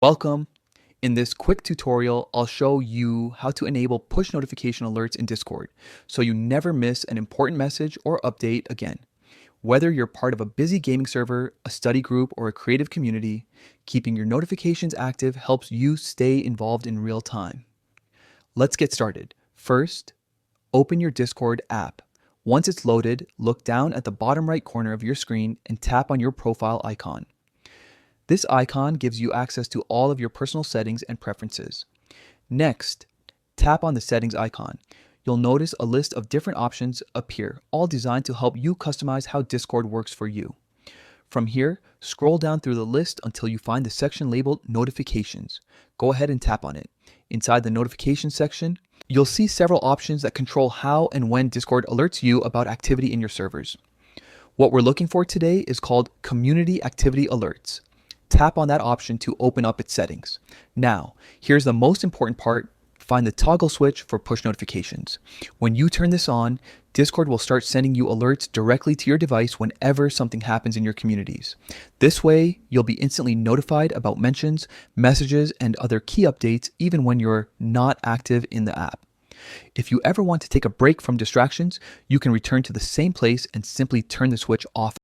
Welcome. In this quick tutorial, I'll show you how to enable push notification alerts in Discord so you never miss an important message or update again. Whether you're part of a busy gaming server, a study group, or a creative community, keeping your notifications active helps you stay involved in real time. Let's get started. First, open your Discord app. Once it's loaded, look down at the bottom right corner of your screen and tap on your profile icon. This icon gives you access to all of your personal settings and preferences. Next, tap on the settings icon. You'll notice a list of different options appear, all designed to help you customize how Discord works for you. From here, scroll down through the list until you find the section labeled Notifications. Go ahead and tap on it. Inside the Notifications section, you'll see several options that control how and when Discord alerts you about activity in your servers. What we're looking for today is called Community Activity Alerts. Tap on that option to open up its settings. Now, here's the most important part. Find the toggle switch for push notifications. When you turn this on, Discord will start sending you alerts directly to your device whenever something happens in your communities. This way, you'll be instantly notified about mentions, messages, and other key updates even when you're not active in the app. If you ever want to take a break from distractions, you can return to the same place and simply turn the switch off